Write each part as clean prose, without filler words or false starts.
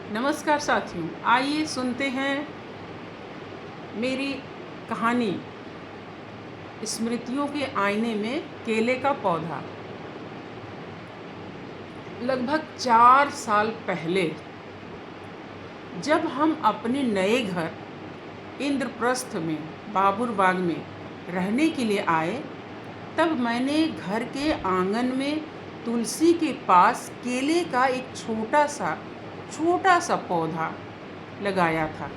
नमस्कार साथियों, आइए सुनते हैं मेरी कहानी स्मृतियों के आईने में केले का पौधा। लगभग 4 साल पहले जब हम अपने नए घर इंद्रप्रस्थ में बाबुर बाग में रहने के लिए आए, तब मैंने घर के आंगन में तुलसी के पास केले का एक छोटा सा पौधा लगाया था।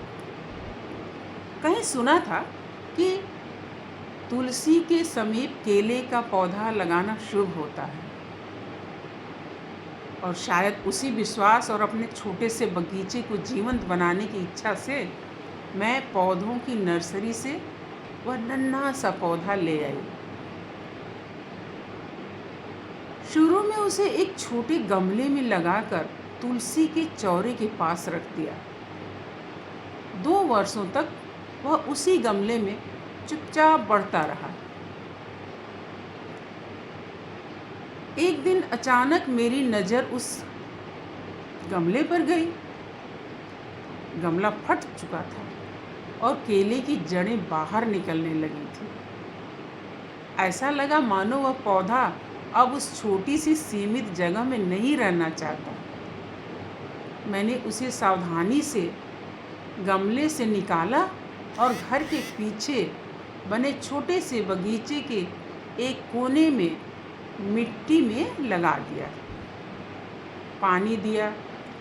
कहीं सुना था कि तुलसी के समीप केले का पौधा लगाना शुभ होता है, और शायद उसी विश्वास और अपने छोटे से बगीचे को जीवंत बनाने की इच्छा से मैं पौधों की नर्सरी से वह नन्हा सा पौधा ले आई। शुरू में उसे एक छोटे गमले में लगाकर तुलसी के चौरे के पास रख दिया। 2 वर्षों तक वह उसी गमले में चुपचाप बढ़ता रहा। एक दिन अचानक मेरी नज़र उस गमले पर गई। गमला फट चुका था और केले की जड़ें बाहर निकलने लगी थी। ऐसा लगा मानो वह पौधा अब उस छोटी सी सीमित जगह में नहीं रहना चाहता। मैंने उसे सावधानी से गमले से निकाला और घर के पीछे बने छोटे से बगीचे के एक कोने में मिट्टी में लगा दिया। पानी दिया,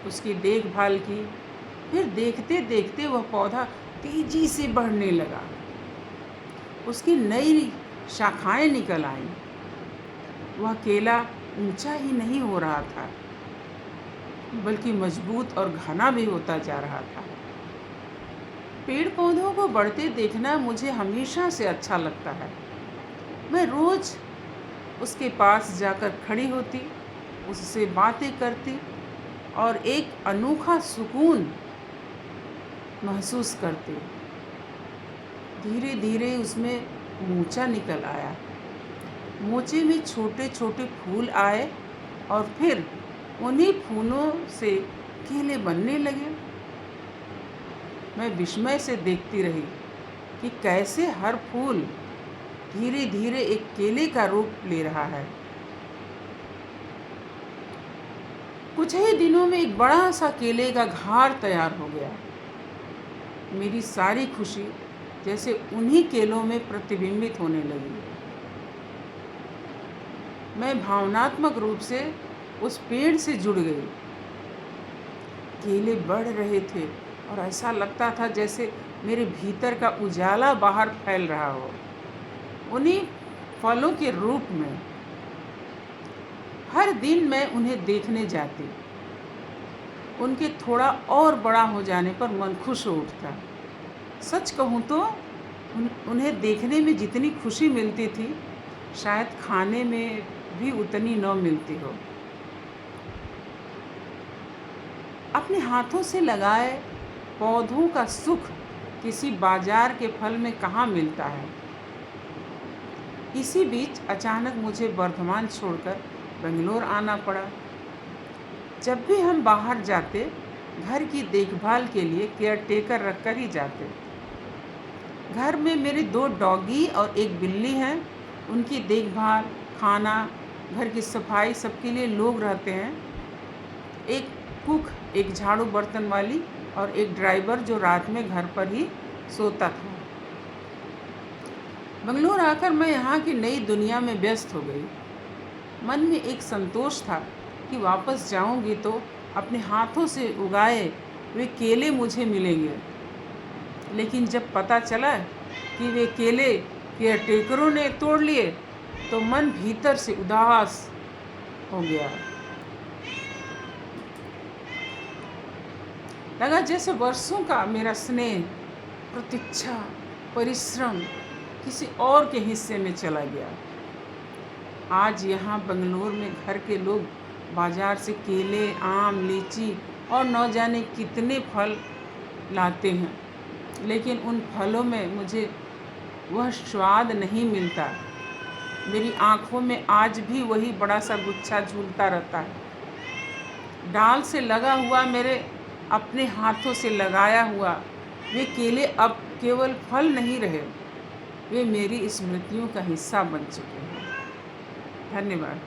उसकी देखभाल की। फिर देखते देखते वह पौधा तेजी से बढ़ने लगा। उसकी नई शाखाएं निकल आईं। वह केला ऊंचा ही नहीं हो रहा था, बल्कि मजबूत और घना भी होता जा रहा था। पेड़ पौधों को बढ़ते देखना मुझे हमेशा से अच्छा लगता है। मैं रोज उसके पास जाकर खड़ी होती, उससे बातें करती और एक अनोखा सुकून महसूस करती। धीरे धीरे उसमें मोचा निकल आया। मोचे में छोटे छोटे फूल आए और फिर उन्हीं फूलों से केले बनने लगे। मैं विस्मय से देखती रही कि कैसे हर फूल धीरे धीरे एक केले का रूप ले रहा है। कुछ ही दिनों में एक बड़ा सा केले का घार तैयार हो गया। मेरी सारी खुशी जैसे उन्हीं केलों में प्रतिबिंबित होने लगी। मैं भावनात्मक रूप से उस पेड़ से जुड़ गई। केले बढ़ रहे थे और ऐसा लगता था जैसे मेरे भीतर का उजाला बाहर फैल रहा हो, उन्हीं फलों के रूप में। हर दिन मैं उन्हें देखने जाती। उनके थोड़ा और बड़ा हो जाने पर मन खुश हो उठता। सच कहूँ तो उन्हें देखने में जितनी खुशी मिलती थी, शायद खाने में भी उतनी न मिलती हो। अपने हाथों से लगाए पौधों का सुख किसी बाजार के फल में कहाँ मिलता है। इसी बीच अचानक मुझे वर्धमान छोड़कर बेंगलोर आना पड़ा। जब भी हम बाहर जाते, घर की देखभाल के लिए केयरटेकर रखकर ही जाते। घर में मेरे 2 डॉगी और एक बिल्ली हैं। उनकी देखभाल, खाना, घर की सफाई सबके लिए लोग रहते हैं। एक कुक, एक झाड़ू बर्तन वाली और एक ड्राइवर जो रात में घर पर ही सोता था। बंगलोर आकर मैं यहाँ की नई दुनिया में व्यस्त हो गई। मन में एक संतोष था कि वापस जाऊँगी तो अपने हाथों से उगाए वे केले मुझे मिलेंगे। लेकिन जब पता चला कि वे केले केयरटेकरों ने तोड़ लिए, तो मन भीतर से उदास हो गया। लगा जैसे वर्षों का मेरा स्नेह, प्रतीक्षा, परिश्रम किसी और के हिस्से में चला गया। आज यहाँ बंगलोर में घर के लोग बाजार से केले, आम, लीची और न जाने कितने फल लाते हैं, लेकिन उन फलों में मुझे वह स्वाद नहीं मिलता। मेरी आँखों में आज भी वही बड़ा सा गुच्छा झूलता रहता है। डाल से लगा हुआ मेरे अपने हाथों से लगाया हुआ वे केले अब केवल फल नहीं रहे, वे मेरी स्मृतियों का हिस्सा बन चुके हैं। धन्यवाद।